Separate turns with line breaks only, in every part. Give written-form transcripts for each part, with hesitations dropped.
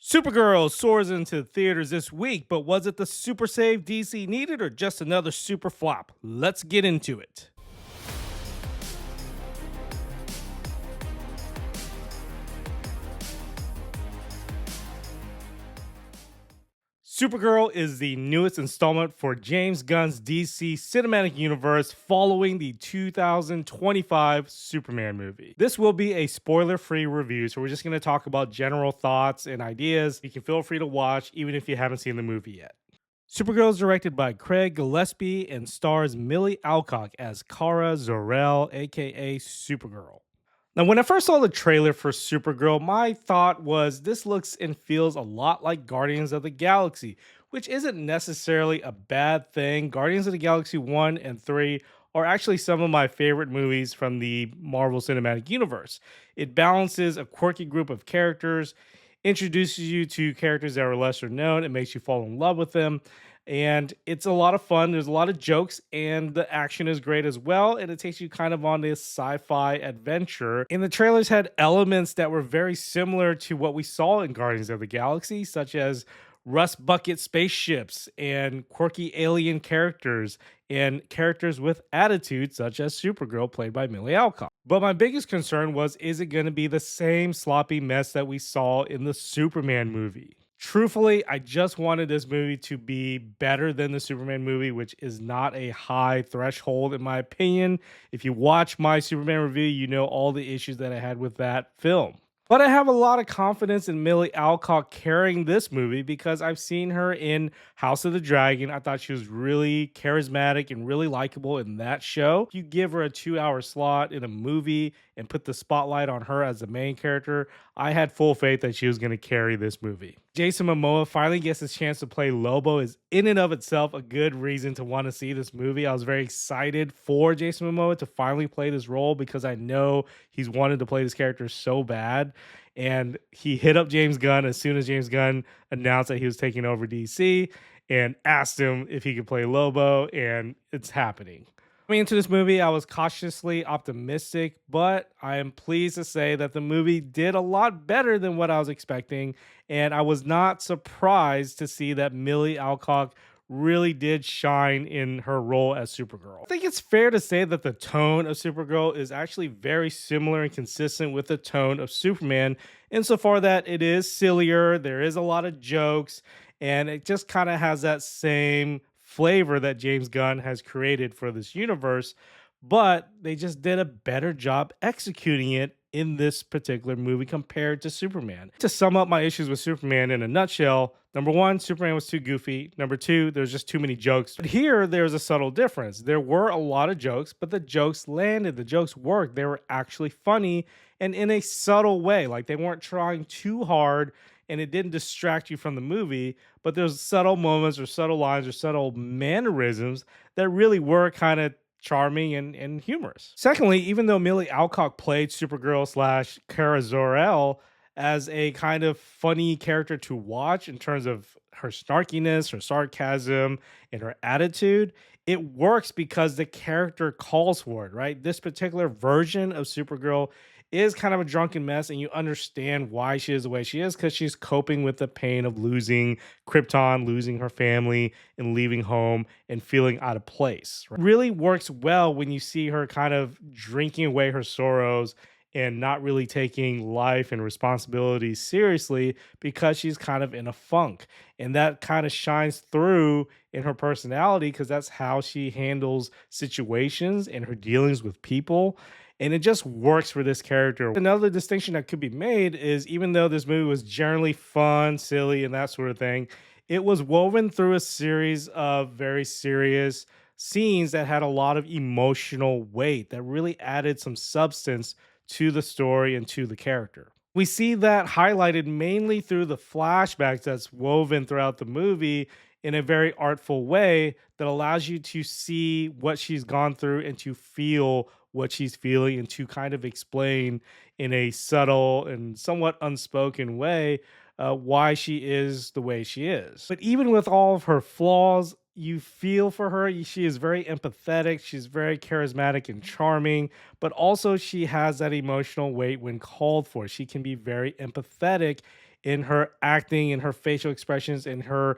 Supergirl soars into theaters this week, but was it the super save DC needed or just another super flop? Let's get into it. Supergirl is the newest installment for James Gunn's DC cinematic universe following the 2025 Superman movie. This will be a spoiler free review, so we're just going to talk about general thoughts and ideas. You can feel free to watch even if you haven't seen the movie yet. Supergirl is directed by Craig Gillespie and stars Millie Alcock as Kara Zor-El, aka Supergirl. Now, when I first saw the trailer for Supergirl, my thought was this looks and feels a lot like Guardians of the Galaxy, which isn't necessarily a bad thing. Guardians of the Galaxy 1 and 3 are actually some of my favorite movies from the Marvel Cinematic Universe. It balances a quirky group of characters, introduces you to characters that are lesser known, and makes you fall in love with them. And it's a lot of fun. There's a lot of jokes, and the action is great as well. And it takes you kind of on this sci-fi adventure. And the trailers had elements that were very similar to what we saw in Guardians of the Galaxy, such as rust bucket spaceships and quirky alien characters and characters with attitude, such as Supergirl, played by Millie Alcock. But my biggest concern was, is it going to be the same sloppy mess that we saw in the Superman movie? Truthfully, I just wanted this movie to be better than the Superman movie, which is not a high threshold in my opinion. If you watch my Superman review, you know all the issues that I had with that film. But I have a lot of confidence in Millie Alcock carrying this movie because I've seen her in House of the Dragon. I thought she was really charismatic and really likable in that show. If you give her a 2 hour slot in a movie and put the spotlight on her as the main character, I had full faith that she was going to carry this movie. Jason Momoa finally gets his chance to play Lobo is in and of itself a good reason to want to see this movie. I was very excited for Jason Momoa to finally play this role because I know he's wanted to play this character so bad. And he hit up James Gunn as soon as James Gunn announced that he was taking over DC and asked him if he could play Lobo, and it's happening. Coming into this movie, I was cautiously optimistic, but I am pleased to say that the movie did a lot better than what I was expecting, and I was not surprised to see that Millie Alcock really did shine in her role as Supergirl. I think it's fair to say that the tone of Supergirl is actually very similar and consistent with the tone of Superman, insofar that it is sillier, there is a lot of jokes, and it just kind of has that same flavor that James Gunn has created for this universe, but they just did a better job executing it in this particular movie compared to Superman. To sum up my issues with Superman in a nutshell, number one, Superman was too goofy. Number two, there's just too many jokes. But here, there's a subtle difference. There were a lot of jokes, but the jokes landed. The jokes worked. They were actually funny and in a subtle way. Like they weren't trying too hard and it didn't distract you from the movie, but there's subtle moments or subtle lines or subtle mannerisms that really were kind of charming and humorous. Secondly, even though Millie Alcock played Supergirl slash Kara Zor-El as a kind of funny character to watch in terms of her snarkiness, her sarcasm, and her attitude, it works because the character calls for it, right? This particular version of Supergirl is kind of a drunken mess, and you understand why she is the way she is because she's coping with the pain of losing Krypton, losing her family, and leaving home and feeling out of place. Right? Really works well when you see her kind of drinking away her sorrows and not really taking life and responsibilities seriously because she's kind of in a funk. And that kind of shines through in her personality because that's how she handles situations and her dealings with people. And it just works for this character. Another distinction that could be made is even though this movie was generally fun, silly, and that sort of thing, it was woven through a series of very serious scenes that had a lot of emotional weight that really added some substance to the story and to the character. We see that highlighted mainly through the flashbacks that's woven throughout the movie in a very artful way that allows you to see what she's gone through and to feel what she's feeling and to kind of explain in a subtle and somewhat unspoken way why she is the way she is. But even with all of her flaws, you feel for her. She is very empathetic. She's very charismatic and charming, but also she has that emotional weight when called for. She can be very empathetic in her acting, in her facial expressions, in her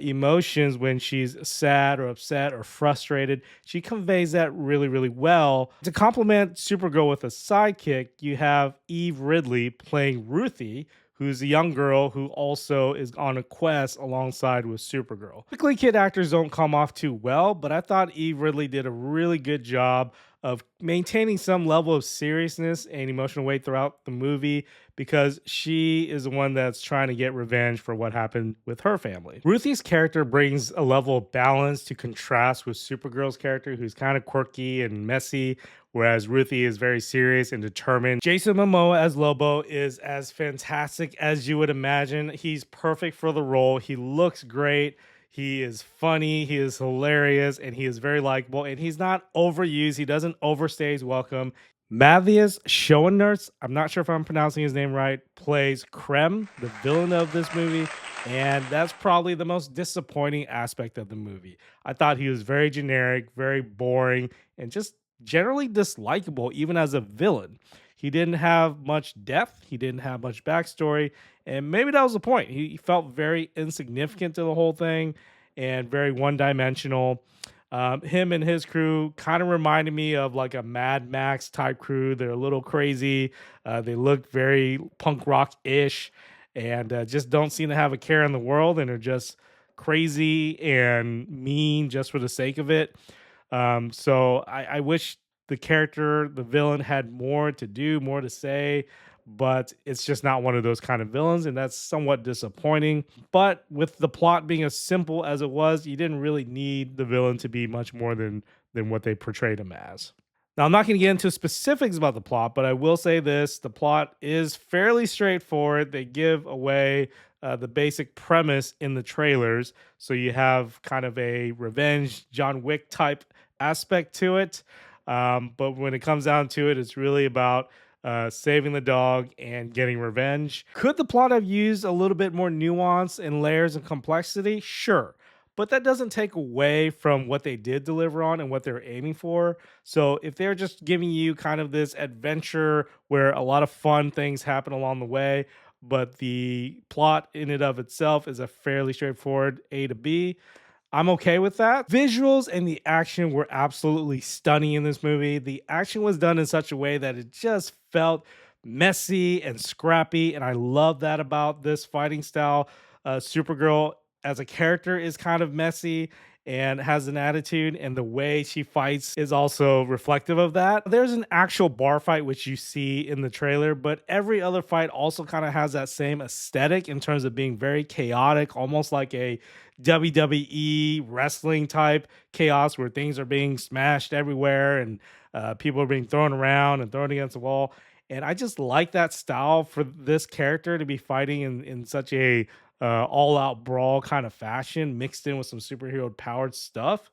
emotions when she's sad or upset or frustrated. She conveys that really, really well. To complement Supergirl with a sidekick, you have Eve Ridley playing Ruthie, who's a young girl who also is on a quest alongside with Supergirl. Typically, kid actors don't come off too well, but I thought Eve Ridley did a really good job of maintaining some level of seriousness and emotional weight throughout the movie because she is the one that's trying to get revenge for what happened with her family. Ruthie's character brings a level of balance to contrast with Supergirl's character, who's kind of quirky and messy, whereas Ruthie is very serious and determined. Jason Momoa as Lobo is as fantastic as you would imagine. He's perfect for the role. He looks great. He is funny, he is hilarious, and he is very likable. And he's not overused. He doesn't overstay his welcome. Matthias Schoenaerts, I'm not sure if I'm pronouncing his name right, plays Krem, the villain of this movie. And that's probably the most disappointing aspect of the movie. I thought he was very generic, very boring, and just generally dislikable, even as a villain. He didn't have much depth, he didn't have much backstory, and maybe that was the point. He felt very insignificant to the whole thing and very one dimensional. Him and his crew kind of reminded me of like a Mad Max type crew. They're a little crazy. They look very punk rock ish and just don't seem to have a care in the world and are just crazy and mean just for the sake of it. So I wish the character, the villain, had more to do, more to say, but it's just not one of those kind of villains, and that's somewhat disappointing. But with the plot being as simple as it was, you didn't really need the villain to be much more than what they portrayed him as. Now, I'm not going to get into specifics about the plot, but I will say this: the plot is fairly straightforward. They give away the basic premise in the trailers, so you have kind of a revenge John Wick type aspect to it. But when it comes down to it, it's really about saving the dog and getting revenge. Could the plot have used a little bit more nuance and layers and complexity? Sure. But that doesn't take away from what they did deliver on and what they're aiming for. So if they're just giving you kind of this adventure where a lot of fun things happen along the way, but the plot in and of itself is a fairly straightforward A to B, I'm okay with that. Visuals and the action were absolutely stunning in this movie. The action was done in such a way that it just felt messy and scrappy, and I love that about this fighting style. Supergirl as a character is kind of messy and has an attitude, and the way she fights is also reflective of that. There's an actual bar fight which you see in the trailer, but every other fight also kind of has that same aesthetic in terms of being very chaotic, almost like a WWE wrestling type chaos where things are being smashed everywhere and people are being thrown around and thrown against the wall. And I just like that style for this character to be fighting in such a all-out brawl kind of fashion, mixed in with some superhero powered stuff,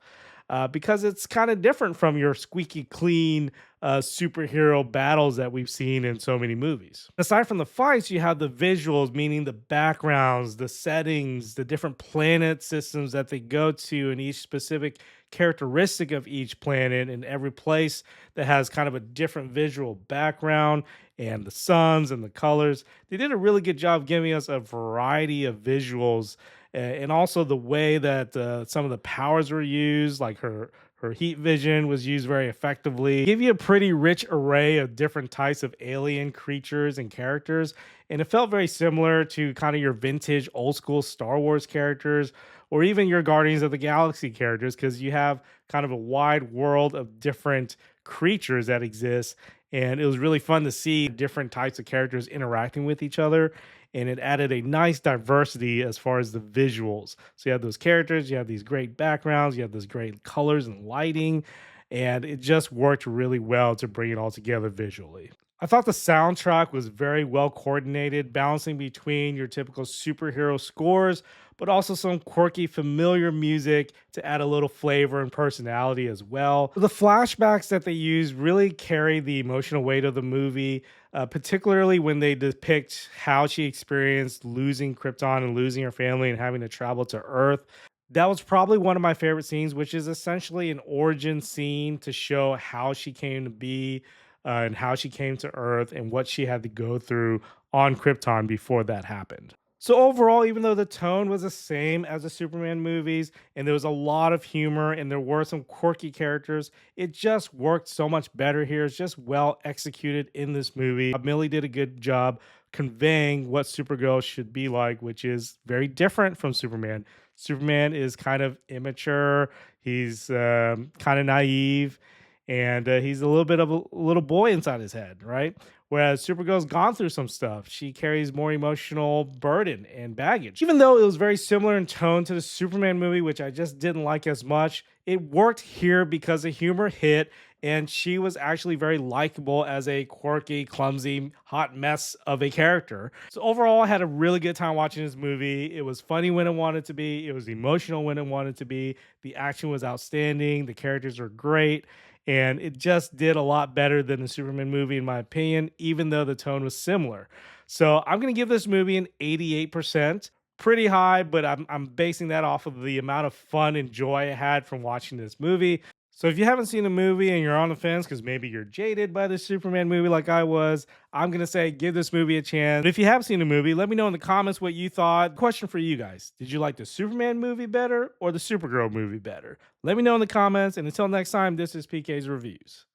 because it's kind of different from your squeaky clean superhero battles that we've seen in so many movies. Aside from the fights, you have the visuals, meaning the backgrounds, the settings, the different planet systems that they go to, and each specific characteristic of each planet, and every place that has kind of a different visual background, and the suns and the colors. They did a really good job giving us a variety of visuals, and also the way that some of the powers were used, like her heat vision was used very effectively. Give you a pretty rich array of different types of alien creatures and characters, and it felt very similar to kind of your vintage old school Star Wars characters or even your Guardians of the Galaxy characters, because you have kind of a wide world of different creatures that exist. And it was really fun to see different types of characters interacting with each other. And it added a nice diversity as far as the visuals. So you have those characters, you have these great backgrounds, you have those great colors and lighting, and it just worked really well to bring it all together visually. I thought the soundtrack was very well coordinated, balancing between your typical superhero scores, but also some quirky, familiar music to add a little flavor and personality as well. The flashbacks that they use really carry the emotional weight of the movie, particularly when they depict how she experienced losing Krypton and losing her family and having to travel to Earth. That was probably one of my favorite scenes, which is essentially an origin scene to show how she came to be and how she came to Earth and what she had to go through on Krypton before that happened. So overall, even though the tone was the same as the Superman movies and there was a lot of humor and there were some quirky characters, it just worked so much better here. It's just well executed in this movie. Millie did a good job conveying what Supergirl should be like, which is very different from Superman. Superman is kind of immature, he's kind of naive, and he's a little bit of a little boy inside his head, right? Whereas Supergirl's gone through some stuff. She carries more emotional burden and baggage. Even though it was very similar in tone to the Superman movie, which I just didn't like as much, it worked here because the humor hit and she was actually very likable as a quirky, clumsy, hot mess of a character. So overall, I had a really good time watching this movie. It was funny when it wanted to be. It was emotional when it wanted to be. The action was outstanding. The characters are great. And it just did a lot better than the Superman movie, in my opinion, even though the tone was similar. So I'm going to give this movie an 88%. Pretty high, but I'm basing that off of the amount of fun and joy I had from watching this movie. So if you haven't seen the movie and you're on the fence because maybe you're jaded by the Superman movie like I was, I'm going to say give this movie a chance. But if you have seen the movie, let me know in the comments what you thought. Question for you guys. Did you like the Superman movie better or the Supergirl movie better? Let me know in the comments. And until next time, this is PK's Reviews.